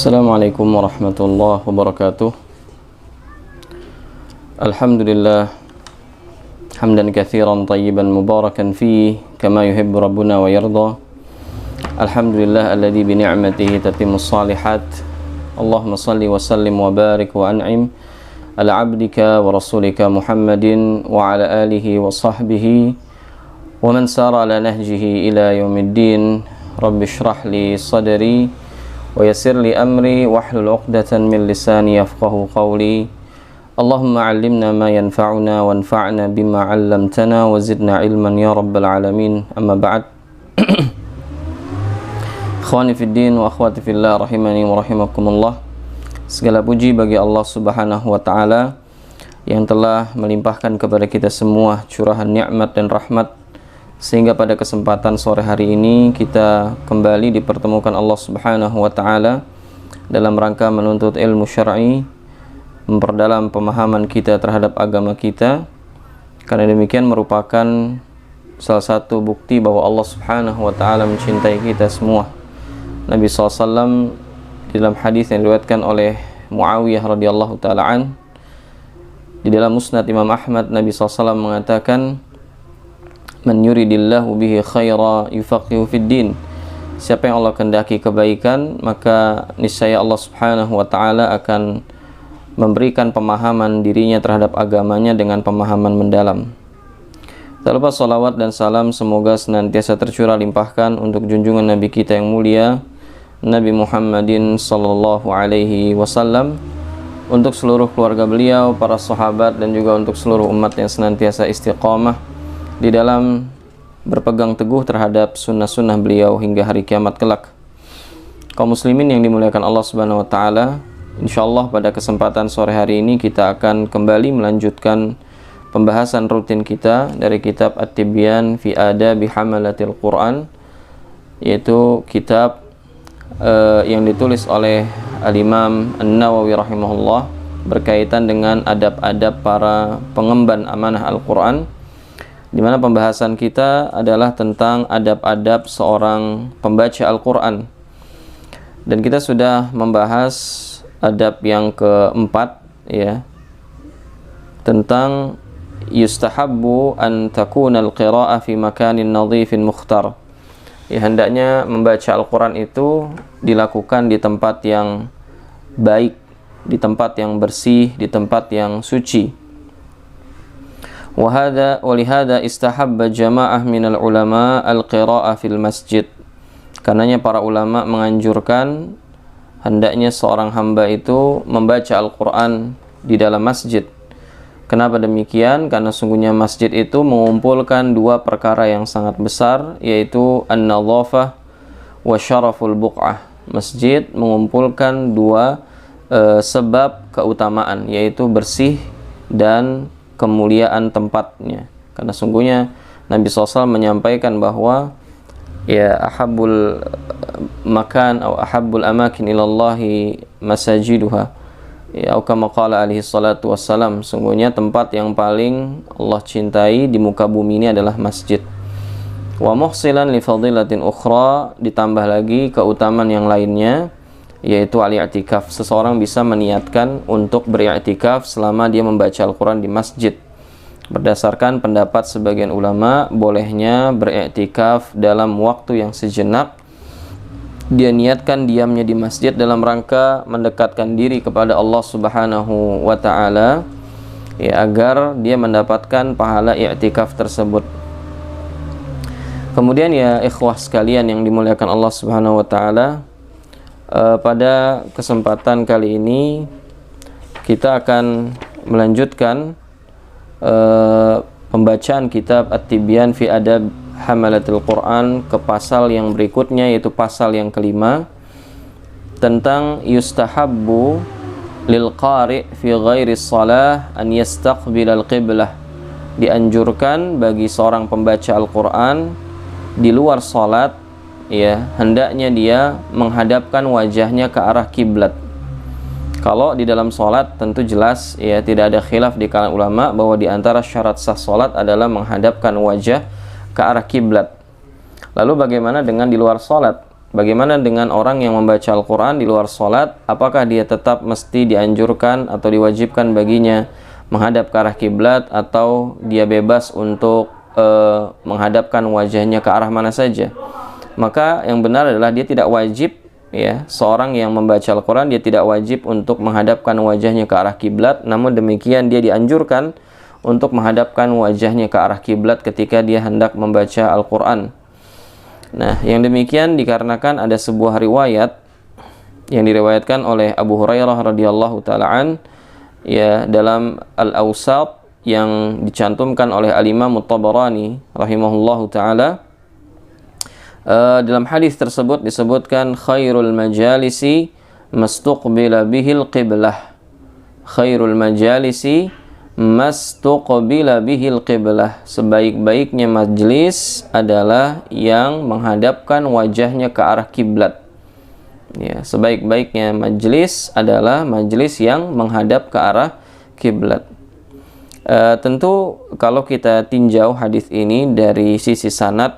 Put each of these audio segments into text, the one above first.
Assalamualaikum warahmatullahi wabarakatuh. Alhamdulillah hamdan katsiran tayyiban mubarakan fihi kama yuhibbu rabbuna wa yarda. Alhamdulillah alladzi bi ni'matihi tatimmus shalihat. Allahumma shalli wa sallim wa barik wa an'im ala 'abdika wa rasulika Muhammadin wa ala alihi wa sahbihi wa man sara ala nahjihi ila yaumiddin. Rabbi shrah li sadri wa yassir li amri wahlul 'uqdatan min lisani yafqahu qawli. Allahumma 'allimna ma yanfa'una wanfa'na bima 'allamtana wa zidna ilman ya rabbal alamin. Amma ba'd. Ikhwani fid din wa akhwati fillah rahimani wa rahimakumullah. Segala puji bagi Allah Subhanahu wa taala yang telah melimpahkan kepada kita semua curahan nikmat dan rahmat, sehingga pada kesempatan sore hari ini kita kembali dipertemukan Allah Subhanahu wa taala dalam rangka menuntut ilmu syar'i, memperdalam pemahaman kita terhadap agama kita. Karena demikian merupakan salah satu bukti bahwa Allah Subhanahu wa taala mencintai kita semua. Nabi SAW di dalam hadis yang diriwayatkan oleh Muawiyah radhiyallahu taala an, di dalam Musnad Imam Ahmad, Nabi SAW mengatakan, man yuridillahu bihi khaira yufaqihu fid din. Siapa yang Allah kehendaki kebaikan, maka niscaya Allah Subhanahu wa taala akan memberikan pemahaman dirinya terhadap agamanya dengan pemahaman mendalam. Tak lupa salawat dan salam semoga senantiasa tercurah limpahkan untuk junjungan Nabi kita yang mulia, Nabi Muhammadin sallallahu alaihi wasallam, untuk seluruh keluarga beliau, para sahabat, dan juga untuk seluruh umat yang senantiasa istiqamah di dalam berpegang teguh terhadap sunnah-sunnah beliau hingga hari kiamat kelak. Kaum muslimin yang dimuliakan Allah Subhanahu wa taala, insyaallah pada kesempatan sore hari ini kita akan kembali melanjutkan pembahasan rutin kita dari kitab At-Tibyan fi Adabi Hamalatil Quran, yaitu kitab yang ditulis oleh Al-Imam An-Nawawi rahimahullah berkaitan dengan adab-adab para pengemban amanah Al-Quran, di mana pembahasan kita adalah tentang adab-adab seorang pembaca Al-Quran. Dan kita sudah membahas adab yang keempat, ya, tentang yustahabbu an takuna al-qira'ah fi makanin nadhifin mukhtar. Ya, hendaknya membaca Al-Quran itu dilakukan di tempat yang baik, di tempat yang bersih, di tempat yang suci. Walihada istahabba jama'ah minal ulama al-qira'ah fil masjid. Karenanya para ulama menganjurkan hendaknya seorang hamba itu membaca Al-Quran di dalam masjid. Kenapa demikian? Karena sungguhnya masjid itu mengumpulkan dua perkara yang sangat besar, yaitu an-nadhafah wa syaraful buq'ah. Masjid mengumpulkan dua sebab keutamaan, yaitu bersih dan kemuliaan tempatnya. Karena sungguhnya Nabi SAW menyampaikan bahwa ya ahabbul makan atau ahabbul amakin ilallahi masajiduha, ya kama qala alaihi salatu wassalam, sungguhnya tempat yang paling Allah cintai di muka bumi ini adalah masjid. Wa muhsilan li fadilatin ukhra, ditambah lagi keutamaan yang lainnya, yaitu al-i'tikaf. Seseorang bisa meniatkan untuk beriktikaf selama dia membaca Al-Quran di masjid. Berdasarkan pendapat sebagian ulama, bolehnya beriktikaf dalam waktu yang sejenak. Dia niatkan diamnya di masjid dalam rangka mendekatkan diri kepada Allah Subhanahu wa taala, ya, agar dia mendapatkan pahala i'tikaf tersebut. Kemudian ya ikhwah sekalian yang dimuliakan Allah Subhanahu wa taala, pada kesempatan kali ini kita akan melanjutkan pembacaan kitab At-Tibyan fi Adab Hamalatil Quran ke pasal yang berikutnya, yaitu pasal yang kelima, tentang yustahabbu lil qari fi ghairi shalah an yastaqbil al-qiblah. Dianjurkan bagi seorang pembaca Al-Quran di luar salat, ya, hendaknya dia menghadapkan wajahnya ke arah kiblat. Kalau di dalam salat tentu jelas, ya, tidak ada khilaf di kalangan ulama bahwa di antara syarat sah salat adalah menghadapkan wajah ke arah kiblat. Lalu bagaimana dengan di luar salat? bagaimana dengan orang yang membaca Al-Quran di luar sholat? Apakah dia tetap mesti dianjurkan atau diwajibkan baginya menghadap ke arah kiblat, atau dia bebas untuk menghadapkan wajahnya ke arah mana saja? Maka yang benar adalah dia tidak wajib, ya, seorang yang membaca Al-Quran dia tidak wajib untuk menghadapkan wajahnya ke arah kiblat. Namun demikian dia dianjurkan untuk menghadapkan wajahnya ke arah kiblat ketika dia hendak membaca Al-Quran. Nah, yang demikian dikarenakan ada sebuah riwayat yang diriwayatkan oleh Abu Hurairah radhiyallahu taala an, ya, dalam Al-Awsat yang dicantumkan oleh Al-Imam At-Tabarani rahimahullahu taala. Dalam hadis tersebut disebutkan khairul majalisi mastuqbila bihil qiblah. Khairul majalisi mastuqbila bihil qiblah. Sebaik-baiknya majlis adalah yang menghadapkan wajahnya ke arah kiblat. Ya, sebaik-baiknya majlis adalah majlis yang menghadap ke arah kiblat. Tentu kalau kita tinjau hadis ini dari sisi sanad,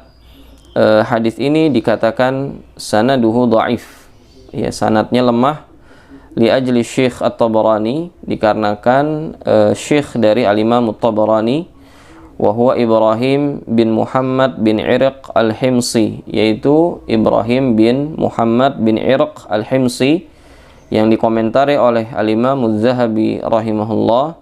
hadis ini dikatakan sanaduhu dhaif. Ya, sanadnya lemah. Li ajli Syekh At-Tabarani, dikarenakan Syekh dari Al-Imam At-Tabarani, wa huwa Ibrahim bin Muhammad bin Irq Al-Himsi, yaitu Ibrahim bin Muhammad bin Irq Al-Himsi, yang dikomentari oleh Al-Imam Az-Zahabi rahimahullah,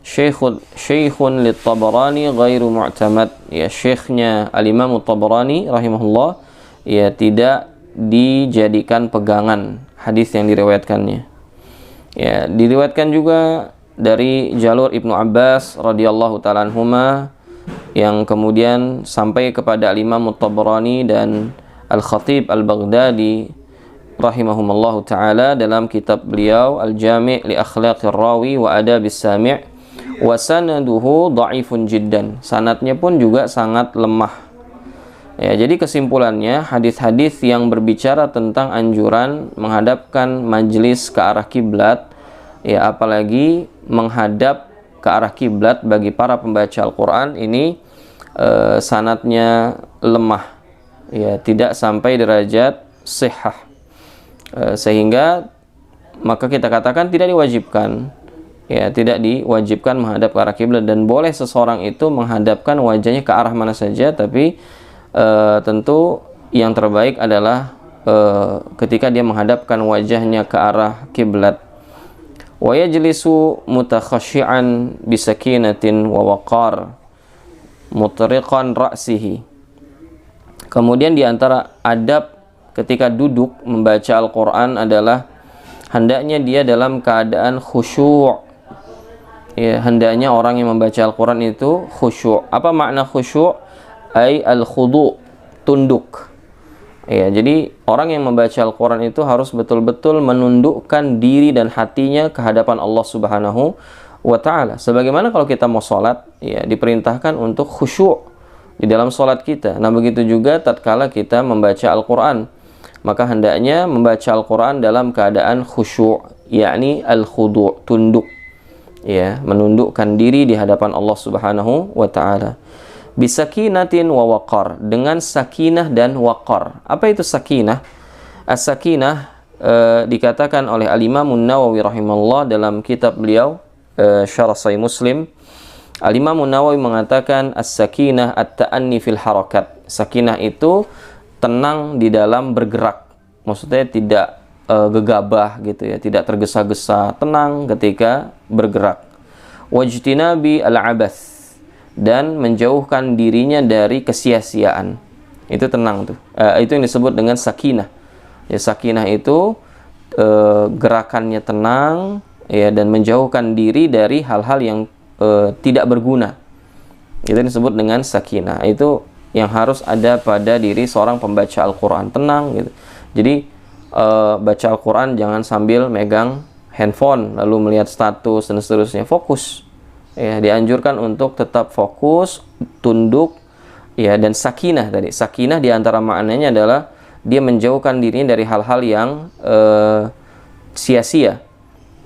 Syekhun lit-Tabarani ghairu mu'tamad. Ya, syekhnya Al-Imam At-Tabarani rahimahullah, ya, tidak dijadikan pegangan hadis yang diriwayatkannya. Ya, diriwayatkan juga dari jalur Ibnu Abbas radhiyallahu ta'ala anhuma, yang kemudian sampai kepada Al-Imam At-Tabarani dan Al-Khatib Al-Baghdadi rahimahumallahu ta'ala dalam kitab beliau Al-Jami' li Akhlaqir Rawi wa Adabis Sami', wa sanaduhu dha'ifun jiddan. Sanadnya pun juga sangat lemah. Ya, jadi kesimpulannya, hadis-hadis yang berbicara tentang anjuran menghadapkan majlis ke arah kiblat, ya, apalagi menghadap ke arah kiblat bagi para pembaca Al-Quran ini sanadnya lemah, ya, tidak sampai derajat sihah, sehingga maka kita katakan tidak diwajibkan, ya, tidak diwajibkan menghadap ke arah kiblat, dan boleh seseorang itu menghadapkan wajahnya ke arah mana saja, tapi tentu yang terbaik adalah ketika dia menghadapkan wajahnya ke arah kiblat. Wa yajlisu mutakhashi'an bisakinatin wa waqar mutriqan ra'sihi. Kemudian di antara adab ketika duduk membaca Al-Quran adalah hendaknya dia dalam keadaan khusyuk. Ya, hendaknya orang yang membaca Al-Quran itu khusyuk. Apa makna khusyuk? Ay al-khudu', tunduk. Ya, jadi orang yang membaca Al-Quran itu harus betul-betul menundukkan diri dan hatinya ke hadapan Allah Subhanahu wa ta'ala. Sebagaimana kalau kita mau sholat, ya, diperintahkan untuk khusyuk di dalam sholat kita. Nah, begitu juga tatkala kita membaca Al-Quran, maka hendaknya membaca Al-Quran dalam keadaan khusyuk, yakni al-khudu', tunduk, ya, menundukkan diri di hadapan Allah Subhanahu wa ta'ala. Bisakinatin wa waqar, dengan sakinah dan waqar. Apa itu sakinah? As-sakinah dikatakan oleh Al-Imam An-Nawawi rahimahullah dalam kitab beliau Syarah Sahih Muslim. Al-Imam An-Nawawi mengatakan as-sakinah at-ta'anni fil harakat. Sakinah itu tenang di dalam bergerak. Maksudnya tidak gegabah gitu, ya, tidak tergesa-gesa, tenang ketika bergerak. Wajtinabi al-abath, dan menjauhkan dirinya dari kesia-siaan. Itu tenang tuh. Itu yang disebut dengan sakinah. Ya, sakinah itu gerakannya tenang, ya, dan menjauhkan diri dari hal-hal yang tidak berguna. Itu disebut dengan sakinah. Itu yang harus ada pada diri seorang pembaca Al-Quran, tenang gitu. Jadi baca Al-Quran jangan sambil megang handphone lalu melihat status dan seterusnya. Fokus. Ya, dianjurkan untuk tetap fokus, tunduk, ya, dan sakinah tadi. Sakinah diantara maknanya adalah dia menjauhkan dirinya dari hal-hal yang sia-sia,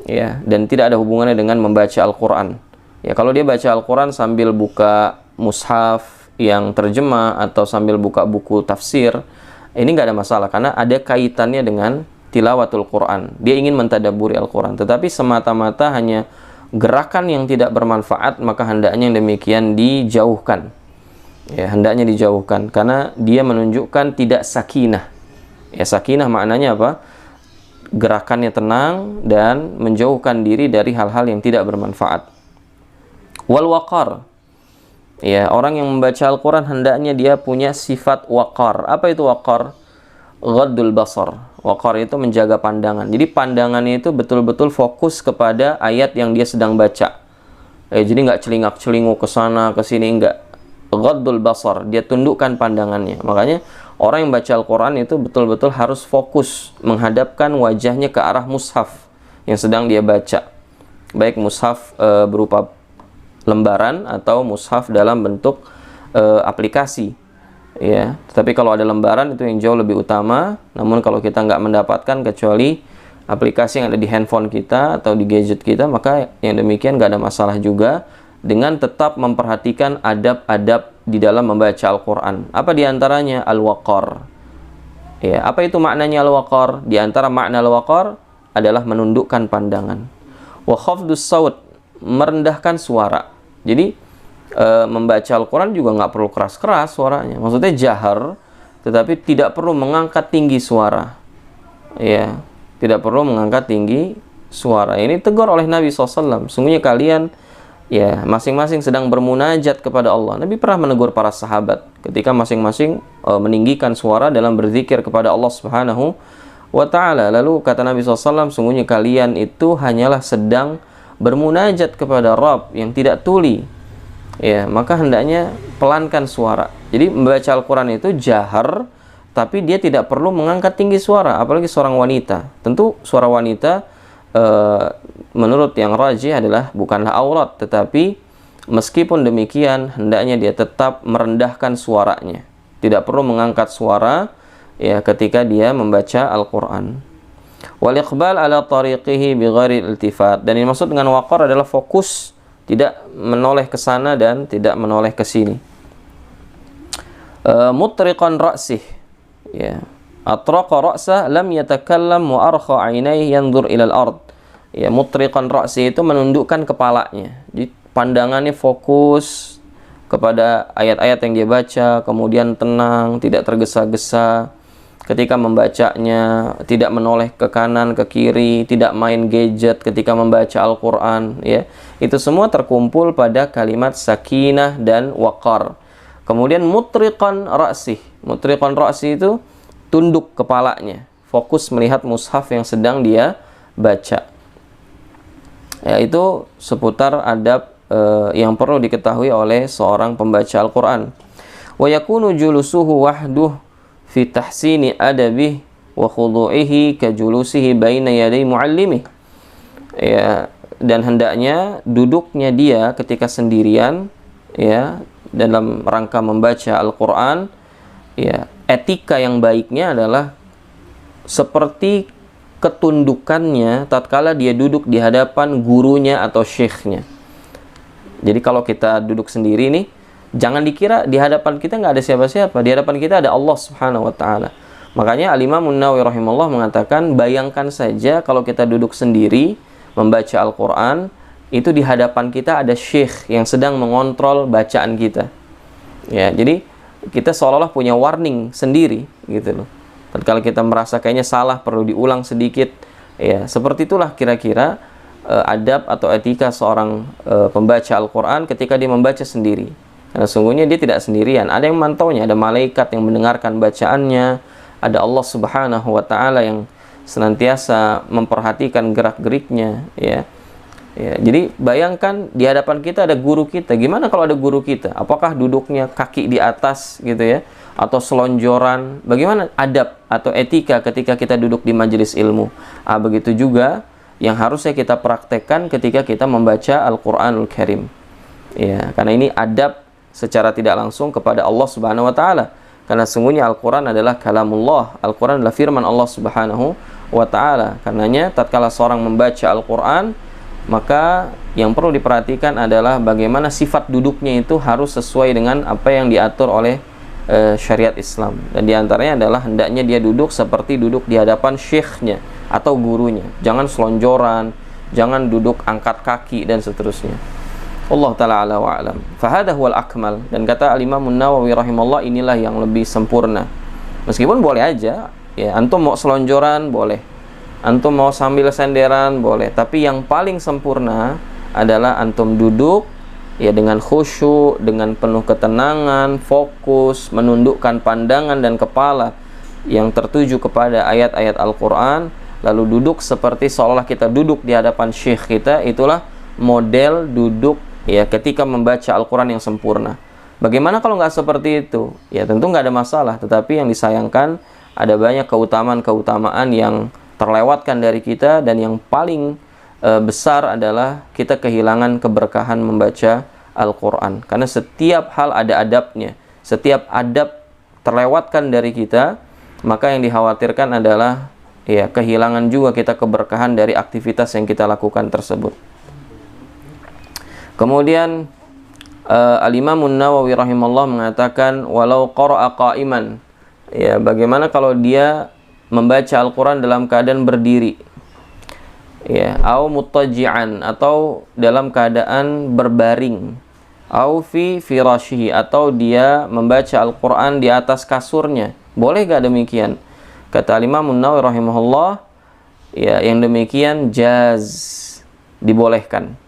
ya, dan tidak ada hubungannya dengan membaca Al-Quran. Ya, kalau dia baca Al-Quran sambil buka mushaf yang terjemah atau sambil buka buku tafsir, Ini nggak ada masalah karena ada kaitannya dengan tilawatul Quran. Dia ingin mentadabburi Al-Quran, tetapi semata-mata hanya gerakan yang tidak bermanfaat, maka hendaknya yang demikian dijauhkan. Ya, hendaknya dijauhkan karena dia menunjukkan tidak sakinah. Ya, sakinah maknanya apa? Gerakannya tenang dan menjauhkan diri dari hal-hal yang tidak bermanfaat. Wal waqar. Ya, orang yang membaca Al-Quran hendaknya dia punya sifat waqar. Apa itu waqar? Ghaddul basar. Waqar itu menjaga pandangan. Jadi pandangannya itu betul-betul fokus kepada ayat yang dia sedang baca. Jadi nggak celingak-celinguk ke sana ke sini, nggak. Ghaddul basar, dia tundukkan pandangannya. Makanya orang yang baca Al-Quran itu betul-betul harus fokus menghadapkan wajahnya ke arah mushaf yang sedang dia baca. Baik mushaf berupa lembaran atau mushaf dalam bentuk aplikasi, ya. Tetapi kalau ada lembaran itu yang jauh lebih utama. Namun kalau kita nggak mendapatkan kecuali aplikasi yang ada di handphone kita atau di gadget kita, maka yang demikian nggak ada masalah juga, dengan tetap memperhatikan adab-adab di dalam membaca Al-Quran. Apa diantaranya? Al-waqar. Ya, apa itu maknanya al-waqar? Di antara makna al-waqar adalah menundukkan pandangan. Wa khafdus saut, merendahkan suara. Jadi membaca Al-Quran juga nggak perlu keras-keras suaranya. Maksudnya jahar, tetapi tidak perlu mengangkat tinggi suara. Ya, tidak perlu mengangkat tinggi suara. Ini tegur oleh Nabi SAW. Sungguhnya kalian, ya, masing-masing sedang bermunajat kepada Allah. Nabi pernah menegur para sahabat ketika masing-masing meninggikan suara dalam berzikir kepada Allah Subhanahu wa Ta'ala. Lalu kata Nabi SAW, sungguhnya kalian itu hanyalah sedang bermunajat kepada Rabb yang tidak tuli, ya, maka hendaknya pelankan suara. Jadi membaca Al-Quran itu jahar, tapi dia tidak perlu mengangkat tinggi suara, apalagi seorang wanita. Tentu suara wanita menurut yang rajih adalah bukanlah aurat, tetapi meskipun demikian hendaknya dia tetap merendahkan suaranya, tidak perlu mengangkat suara, ya, ketika dia membaca Al-Quran. Wal iqbal ala tariqihi bighairi iltifat. Dan yang maksud dengan waqar adalah fokus, tidak menoleh ke sana dan tidak menoleh ke sini. Mutriqan ra'sih, ya. Atraqa ra'sah lam yatakallam wa arkha 'ainaihi yanzur ila al-ard. Ya, mutriqan ra'sih itu menundukkan kepalanya. Jadi pandangannya fokus kepada ayat-ayat yang dia baca, kemudian tenang, tidak tergesa-gesa ketika membacanya, tidak menoleh ke kanan, ke kiri, tidak main gadget ketika membaca Al-Quran, ya. Itu semua terkumpul pada kalimat sakinah dan waqar. Kemudian mutriqan ra'sih. Mutriqan ra'sih itu tunduk kepalanya, fokus melihat mushaf yang sedang dia baca. Ya, itu seputar adab yang perlu diketahui oleh seorang pembaca Al-Quran. Wa yakunu julusuhu wahduh fi tahsini adabih wa khudu'ihi ka julusihi baina yaday muallimih. Ya, dan hendaknya duduknya dia ketika sendirian, ya, dalam rangka membaca Al-Quran, ya, etika yang baiknya adalah seperti ketundukannya tatkala dia duduk di hadapan gurunya atau syekhnya. Jadi kalau kita duduk sendiri nih, jangan dikira di hadapan kita nggak ada siapa-siapa. Di hadapan kita ada Allah Subhanahu wa Ta'ala. Makanya Al-Imam An-Nawawi rahimahullah mengatakan, bayangkan saja kalau kita duduk sendiri membaca Al-Quran, itu di hadapan kita ada syekh yang sedang mengontrol bacaan kita. Ya, jadi kita seolah-olah punya warning sendiri gitu loh. Kalau kita merasa kayaknya salah, perlu diulang sedikit. Ya, seperti itulah kira-kira adab atau etika seorang pembaca Al-Quran ketika dia membaca sendiri. Karena sungguhnya dia tidak sendirian, ada yang memantaunya, ada malaikat yang mendengarkan bacaannya, ada Allah Subhanahu wa Ta'ala yang senantiasa memperhatikan gerak-geriknya, ya. Ya, jadi bayangkan di hadapan kita ada guru kita. Gimana kalau ada guru kita? Apakah duduknya kaki di atas gitu ya, atau selonjoran? Bagaimana adab atau etika ketika kita duduk di majelis ilmu? Begitu juga yang harusnya kita praktekkan ketika kita membaca Al-Quranul Karim. Ya, karena ini adab secara tidak langsung kepada Allah Subhanahu wa Ta'ala. Karena sungguhnya Al-Quran adalah kalamullah. Al-Quran adalah firman Allah Subhanahu wa Ta'ala. Karenanya tatkala seorang membaca Al-Quran, maka yang perlu diperhatikan adalah bagaimana sifat duduknya itu harus sesuai dengan apa yang diatur oleh syariat Islam. Dan diantaranya adalah hendaknya dia duduk seperti duduk di hadapan syekhnya atau gurunya. Jangan selonjoran, jangan duduk angkat kaki dan seterusnya. Allah ta'ala ala wa'alam. Fahada huwal akmal. Dan kata Al-Imam Nawawi rahimahullah, inilah yang lebih sempurna. Meskipun boleh aja, ya, antum mau selonjoran boleh, antum mau sambil senderan boleh, tapi yang paling sempurna adalah antum duduk ya dengan khusyuk, dengan penuh ketenangan, fokus, menundukkan pandangan dan kepala yang tertuju kepada ayat-ayat Al-Quran, lalu duduk seperti seolah kita duduk di hadapan syekh kita. Itulah model duduk ya ketika membaca Al-Quran yang sempurna. Bagaimana kalau nggak seperti itu? Ya tentu nggak ada masalah, tetapi yang disayangkan ada banyak keutamaan-keutamaan yang terlewatkan dari kita, dan yang paling besar adalah kita kehilangan keberkahan membaca Al-Quran. Karena setiap hal ada adabnya. Setiap adab terlewatkan dari kita, maka yang dikhawatirkan adalah ya kehilangan juga kita keberkahan dari aktivitas yang kita lakukan tersebut. Kemudian Al-Imam Nawawi rahimahullah mengatakan, walau qara'a qa'iman, ya bagaimana kalau dia membaca Al-Quran dalam keadaan berdiri, ya, au muttaji'an, atau dalam keadaan berbaring, au fi firashihi, atau dia membaca Al-Quran di atas kasurnya. Boleh gak demikian? Kata Imam Nawawi rahimahullah, ya yang demikian jaz, dibolehkan.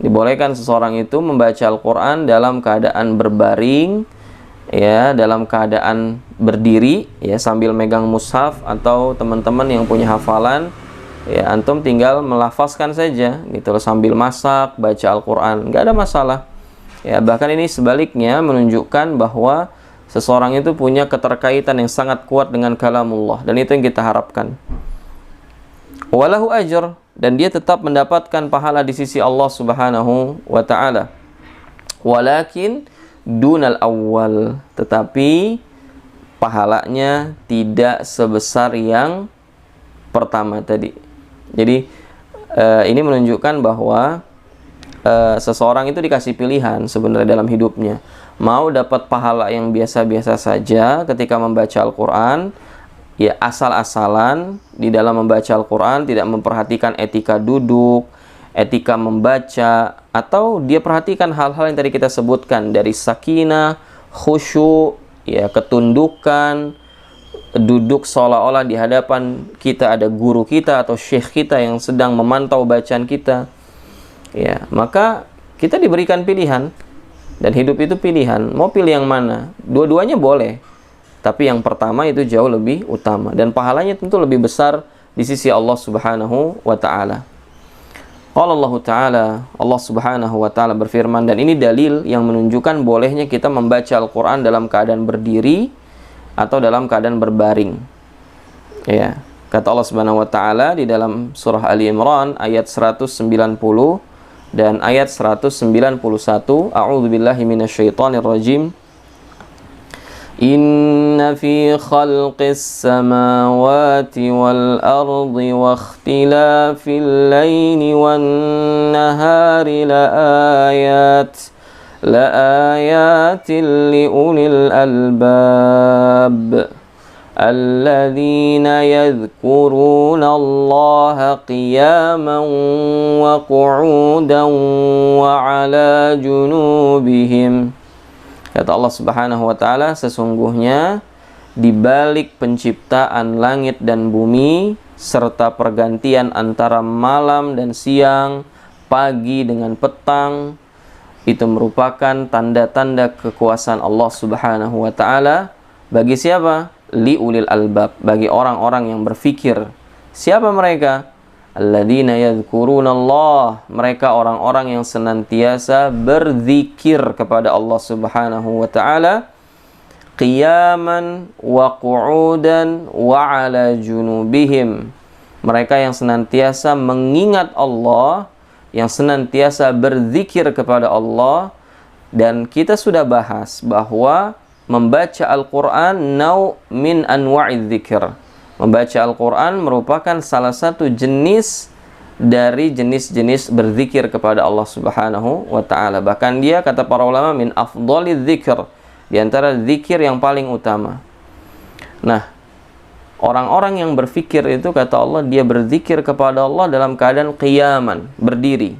Dibolehkan seseorang itu membaca Al-Quran dalam keadaan berbaring, ya, dalam keadaan berdiri, ya, sambil megang mushaf, atau teman-teman yang punya hafalan, ya, antum tinggal melafazkan saja, gitu loh, sambil masak, baca Al-Quran, nggak ada masalah. Ya, bahkan ini sebaliknya menunjukkan bahwa seseorang itu punya keterkaitan yang sangat kuat dengan kalamullah, dan itu yang kita harapkan. Walahu ajr, dan dia tetap mendapatkan pahala di sisi Allah Subhanahu wa ta'ala. Walakin dunal awal, tetapi pahalanya tidak sebesar yang pertama tadi. Jadi ini menunjukkan bahwa seseorang itu dikasih pilihan sebenarnya dalam hidupnya. Mau dapat pahala yang biasa-biasa saja ketika membaca Al-Quran, ya asal-asalan di dalam membaca Al-Quran, tidak memperhatikan etika duduk, etika membaca, atau dia perhatikan hal-hal yang tadi kita sebutkan, dari sakinah, khusyuk, ya, ketundukan, duduk seolah-olah di hadapan kita ada guru kita atau syekh kita yang sedang memantau bacaan kita, ya, maka kita diberikan pilihan, dan hidup itu pilihan. Mau pilih yang mana? Dua-duanya boleh, tapi yang pertama itu jauh lebih utama, dan pahalanya tentu lebih besar di sisi Allah Subhanahu wa ta'ala. Qala Allah Ta'ala, Allah Subhanahu wa ta'ala berfirman, dan ini dalil yang menunjukkan bolehnya kita membaca Al-Quran dalam keadaan berdiri atau dalam keadaan berbaring. Ya, kata Allah Subhanahu wa ta'ala di dalam surah Ali Imran ayat 190 dan ayat 191, A'udzu billahi minasyaitonir rajim. Inna fi khalqis samawati wal ardi wa ikhtilafil laili wan nahari laayatin liulil albab alladzina yadhkuruna Allaha qiyaman wa qu'udan wa 'ala junubihim. Kata Allah Subhanahu wa ta'ala, sesungguhnya di balik penciptaan langit dan bumi serta pergantian antara malam dan siang, pagi dengan petang, itu merupakan tanda-tanda kekuasaan Allah Subhanahu wa ta'ala bagi siapa? Liulil albab, bagi orang-orang yang berfikir. Siapa mereka? Alladzina yadhkuruna Allah, mereka orang-orang yang senantiasa berzikir kepada Allah Subhanahu wa ta'ala, qiyaman wa qu'udan wa 'ala junubihim, mereka yang senantiasa mengingat Allah, yang senantiasa berzikir kepada Allah. Dan kita sudah bahas bahwa membaca Al-Quran nau' min anwa'iz dzikr. Membaca Al-Quran merupakan salah satu jenis dari jenis-jenis berzikir kepada Allah Subhanahu wa ta'ala. Bahkan dia, kata para ulama, min afdhaliz dzikr, di antara zikir yang paling utama. Nah, orang-orang yang berfikir itu, kata Allah, dia berzikir kepada Allah dalam keadaan qiyaman, berdiri,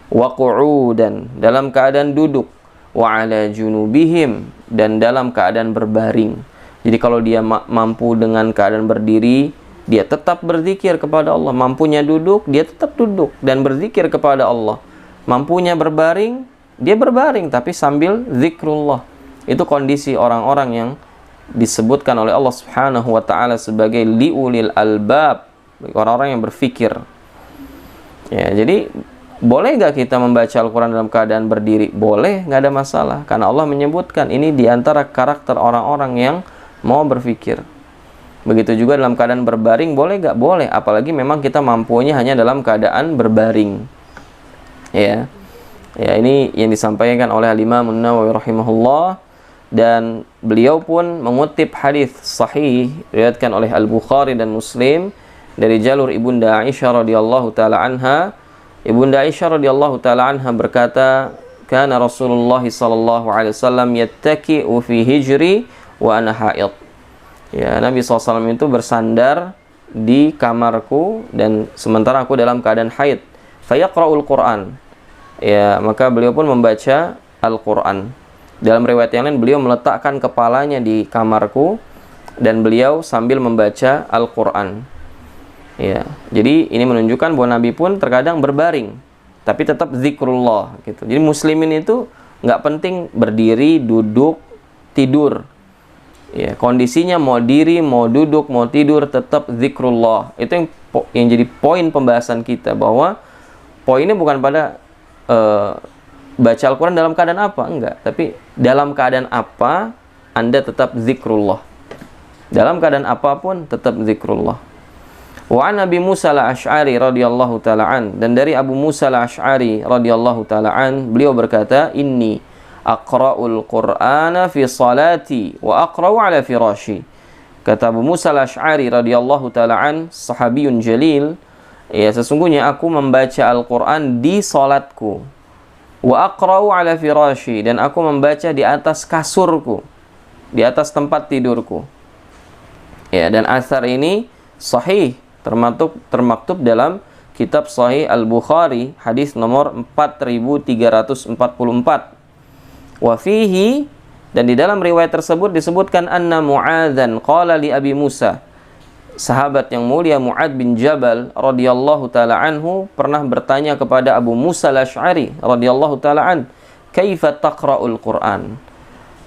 wa qu'udan, dalam keadaan duduk, wa ala junubihim, dan dalam keadaan berbaring. Jadi kalau dia mampu dengan keadaan berdiri, dia tetap berzikir kepada Allah. Mampunya duduk, dia tetap duduk dan berzikir kepada Allah. Mampunya berbaring, dia berbaring tapi sambil zikrullah. Itu kondisi orang-orang yang disebutkan oleh Allah Subhanahu wa taala sebagai liulil albab, orang-orang yang berfikir. Ya, jadi boleh nggak kita membaca Al-Quran dalam keadaan berdiri? Boleh, nggak ada masalah. Karena Allah menyebutkan ini diantara karakter orang-orang yang mau berfikir. Begitu juga dalam keadaan berbaring, boleh nggak? Boleh. Apalagi memang kita mampunya hanya dalam keadaan berbaring. Ya, ini yang disampaikan oleh Imam An-Nawawi rahimahullah, dan beliau pun mengutip hadis sahih diriwayatkan oleh Al-Bukhari dan Muslim dari jalur Ibunda Aisyah radhiyallahu taala anha. Ibunda Aisyah radhiyallahu taala anha berkata, "Kana Rasulullah sallallahu alaihi wasallam yattaki'u fi hijri wa ana haid." Ya, Nabi SAW itu bersandar di kamarku dan sementara aku dalam keadaan haid. Fayaqra'ul Qur'an. Ya, maka beliau pun membaca Al-Qur'an. Dalam riwayat yang lain beliau meletakkan kepalanya di kamarku dan beliau sambil membaca Al-Qur'an. Ya, jadi ini menunjukkan bahwa Nabi pun terkadang berbaring, tapi tetap zikrullah gitu. Jadi muslimin itu nggak penting berdiri, duduk, tidur. Ya, kondisinya mau diri, mau duduk, mau tidur, tetap zikrullah. Itu yang jadi poin pembahasan kita, bahwa poinnya bukan pada baca Al-Quran dalam keadaan apa, enggak, tapi dalam keadaan apa Anda tetap zikrullah. Dalam keadaan apapun tetap zikrullah. Wa an Abi Musa al-Asy'ari radhiyallahu taala an, dan dari Abu Musa al-Asy'ari radhiyallahu taala an, beliau berkata, "Inni aqra'ul Qur'ana fi salati wa aqra'u ala firashi." Kata Abu Musa al-Asy'ari radhiyallahu taala an, sahabiyun jalil, ya, sesungguhnya aku membaca Al-Qur'an di salatku, wa aqra'u ala firashi, dan aku membaca di atas kasurku, di atas tempat tidurku. Ya, dan asar ini sahih, termaktub dalam kitab Sahih Al-Bukhari, hadis nomor 4344. Wa fihi, dan di dalam riwayat tersebut disebutkan anna Mu'adzan qala li Abi Musa, sahabat yang mulia Mu'adz bin Jabal radhiyallahu taala anhu pernah bertanya kepada Abu Musa al-Asy'ari radhiyallahu taala an, "Kaifa taqra'ul Qur'an?"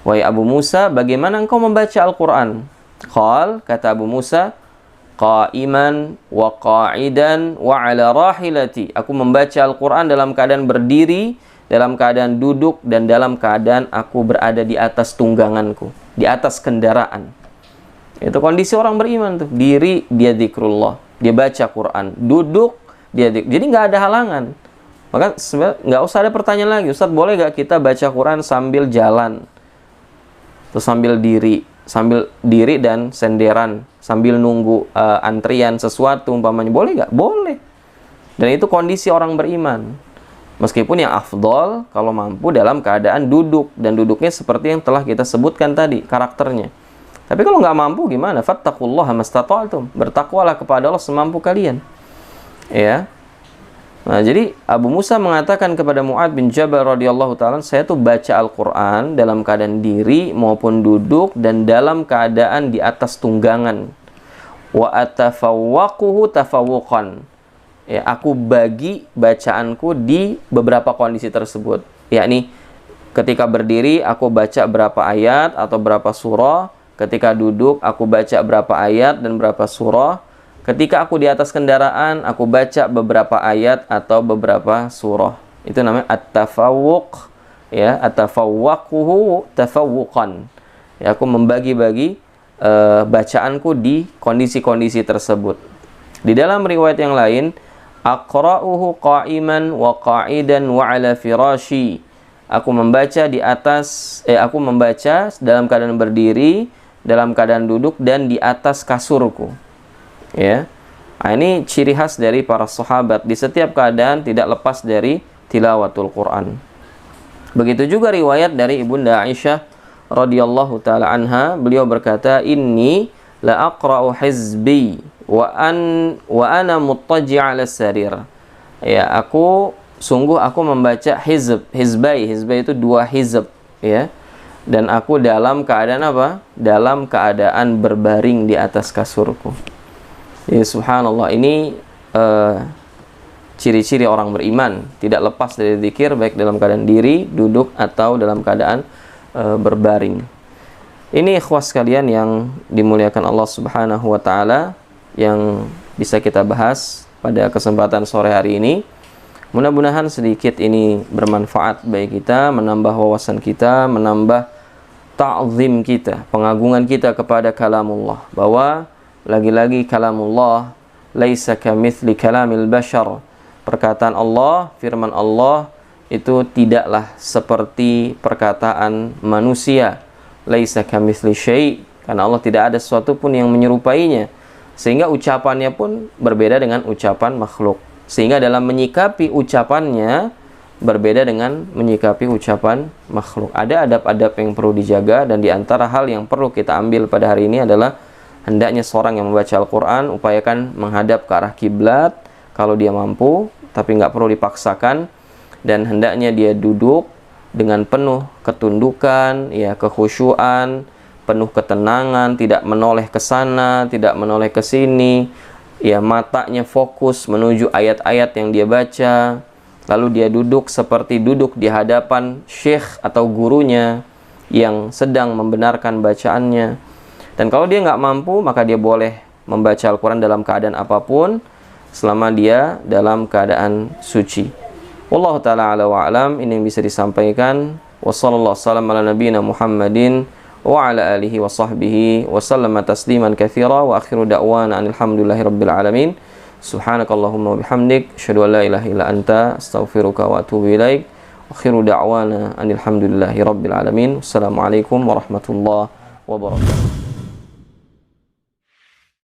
Wahai Abu Musa, bagaimana engkau membaca Al-Qur'an? Qal, kata Abu Musa, qa'iman wa qa'idan wa ala rahilati. Aku membaca Al-Qur'an dalam keadaan berdiri, dalam keadaan duduk, dan dalam keadaan aku berada di atas tungganganku, di atas kendaraan. Itu kondisi orang beriman tuh. Diri, dia zikrullah, dia baca Quran. Duduk, dia zikrullah. Jadi nggak ada halangan. Maka sebenarnya nggak usah ada pertanyaan lagi, Ustaz, boleh nggak kita baca Quran sambil jalan? Terus sambil diri dan senderan, sambil nunggu antrian sesuatu umpamanya, boleh nggak? Boleh. Dan itu kondisi orang beriman. Meskipun yang afdol kalau mampu dalam keadaan duduk, dan duduknya seperti yang telah kita sebutkan tadi karakternya. Tapi kalau nggak mampu gimana? Fattaqullaha mastata'tum. Bertakwalah kepada Allah semampu kalian. Ya. Nah, jadi Abu Musa mengatakan kepada Mu'adz bin Jabal radhiyallahu ta'ala, saya tuh baca Al-Quran dalam keadaan diri maupun duduk, dan dalam keadaan di atas tunggangan. Wa atafawwaquhu tafawuqan. Ya, aku bagi bacaanku di beberapa kondisi tersebut. Yakni ketika berdiri aku baca berapa ayat atau berapa surah, ketika duduk aku baca berapa ayat dan berapa surah, ketika aku di atas kendaraan aku baca beberapa ayat atau beberapa surah. Itu namanya at-tafawuq, ya, atafawwaquhu tafawuqan. Ya, aku membagi-bagi bacaanku di kondisi-kondisi tersebut. Di dalam riwayat yang lain, aqra'uhu qa'iman wa qa'idan wa ala firashi. Aku membaca di atas aku membaca dalam keadaan berdiri, dalam keadaan duduk, dan di atas kasurku. Ya. Nah, ini ciri khas dari para sahabat, di setiap keadaan tidak lepas dari tilawatul Quran. Begitu juga riwayat dari Ibunda Aisyah radhiyallahu taala anha, beliau berkata, "Inni la aqra'u hizbi wa ana muttaji' 'ala sarir." Ya, sungguh aku membaca hizbai itu 2 hizb, ya. Dan aku dalam keadaan apa? Dalam keadaan berbaring di atas kasurku. Ya subhanallah, ini ciri-ciri orang beriman, tidak lepas dari zikir baik dalam keadaan diri, duduk atau dalam keadaan berbaring. Ini ikhwas sekalian yang dimuliakan Allah Subhanahu wa taala yang bisa kita bahas pada kesempatan sore hari ini. Mudah-mudahan sedikit ini bermanfaat bagi kita, menambah wawasan kita, menambah ta'zim kita, pengagungan kita kepada kalamullah, bahwa lagi-lagi kalamullah laisa kamitsli kalamil bashar. Perkataan Allah, firman Allah itu tidaklah seperti perkataan manusia. Laisa kamitsli syai', karena Allah tidak ada sesuatu pun yang menyerupainya, sehingga ucapannya pun berbeda dengan ucapan makhluk, sehingga dalam menyikapi ucapannya berbeda dengan menyikapi ucapan makhluk. Ada adab-adab yang perlu dijaga, dan di antara hal yang perlu kita ambil pada hari ini adalah hendaknya seorang yang membaca Al-Quran upayakan menghadap ke arah kiblat kalau dia mampu, tapi nggak perlu dipaksakan, dan hendaknya dia duduk dengan penuh ketundukan, ya, kekhusyuan, penuh ketenangan, tidak menoleh ke sana, tidak menoleh ke sini, ya, matanya fokus menuju ayat-ayat yang dia baca. Lalu dia duduk seperti duduk di hadapan syekh atau gurunya yang sedang membenarkan bacaannya. Dan kalau dia nggak mampu, maka dia boleh membaca Al-Quran dalam keadaan apapun selama dia dalam keadaan suci. Wallahu ta'ala ala wa'alam. Ini yang bisa disampaikan. Wassallallahu wasallam ala nabiyina Muhammadin wa ala alihi wa sahbihi wa sallama tasliman katsira, wa akhiru da'wana alhamdulillahi rabbil alamin. Subhanakallahumma wa bihamdik, asyhadu an la ilaha illa anta, astaghfiruka wa atubu ilaik. Akhiru da'wana alhamdulillahi rabbil alamin. Wassalamualaikum warahmatullahi wabarakatuh.